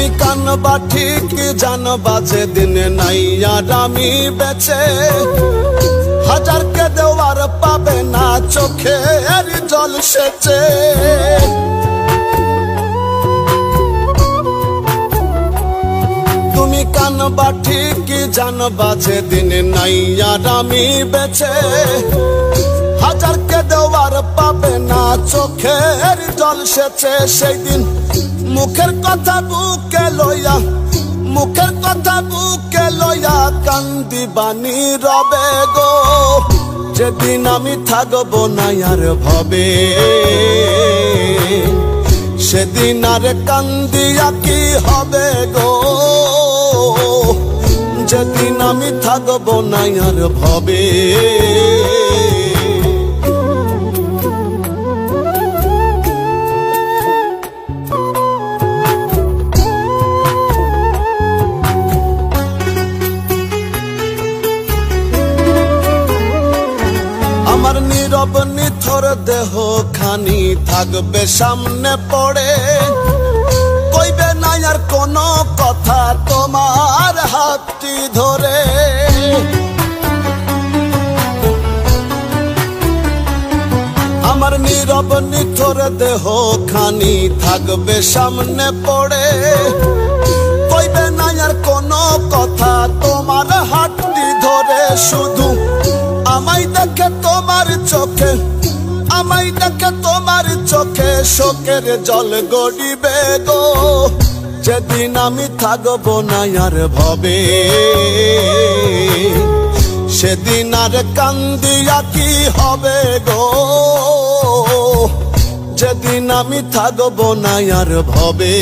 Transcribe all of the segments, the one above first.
তুমি কানবা ঠিক জানবা যেদিন নাই আর আমি বেঁচে, হাজারকে দেওয়ার পাবে না চোখের জল সেচে। তুমি কানবা ঠিক জানবা যেদিন নাই আর আমি বেঁচে, হাজারকে দেওয়ার পাবে না চোখের জল সেচে। সেই দিন মুখের কথা বুকে লইয়া, মুখের কথা বুকে লইয়া কান্দিবানি রবে গো, যেদিন আমি থাকবো না আর ভবে, সেদিন আর কান্দিয়া কি হবে গো, যেদিন আমি থাকবো না আর ভবে। আমার নীরব নিথর দেহ খানি থাকবে সামনে পড়ে, কইবে না আর কোনো কথা তোমার হাতটি ধরে। আমার নীরব নিথর দেহ খানি থাকবে সামনে পড়ে, কইবে না আর কোনো কথা তোমার হাতটি ধরে। শুধু আমায় দেখে তোমার চোখে, আমায় দেখে তোমার চোখে শোকের জল গড়িবে গো, যেদিন আমি থাকবো না আর ভবে, সেদিন আর কান্দিয়া কি হবে গো, যেদিন আমি থাকবো না আর ভবে।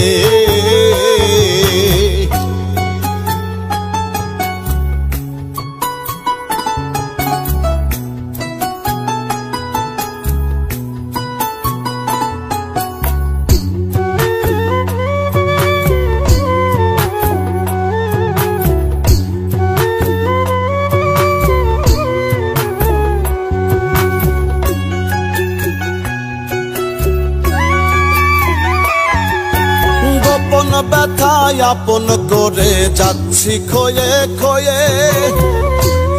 আপন ব্যথায় আপন করে যাচ্ছি খয়ে খয়ে,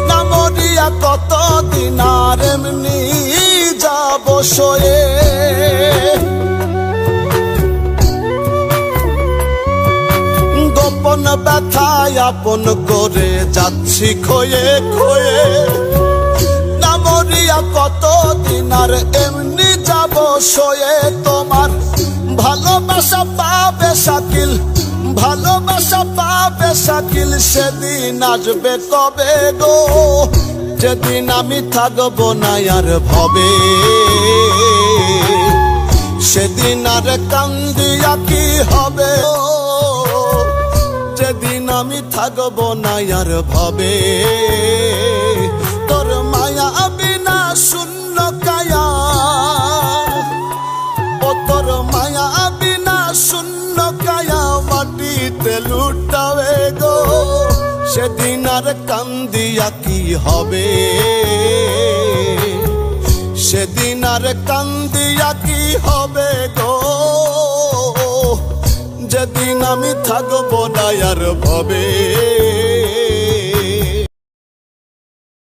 না মরিয়া কতদিন আর এমনি যাব সয়ে। গোপন ব্যথায় আপন করে যাচ্ছি খয়ে খয়ে, না মরিয়া কতদিন আর এমনি যাব সয়ে। তোমার ভালোবাসা পাবে শাকিল, ভালোবাসা পাবে শাকিল, সেদিন আসবে কবে গো, যেদিন আমি থাকবো না আর ভবে, সেদিন আর কান্দিয়া কি হবে, যেদিন আমি থাকবো না আর ভবে। তোর মায়া বিনা শূন্য কায়া, তোর মায়া বিনা শূন্য কায়া মাটিতে লুটাবে গো, সেদিন আর কান্দিয়া কি হবে, সেদিন আর কান্দিয়া কি হবে গো, যেদিন আমি থাকবো না আর ভবে।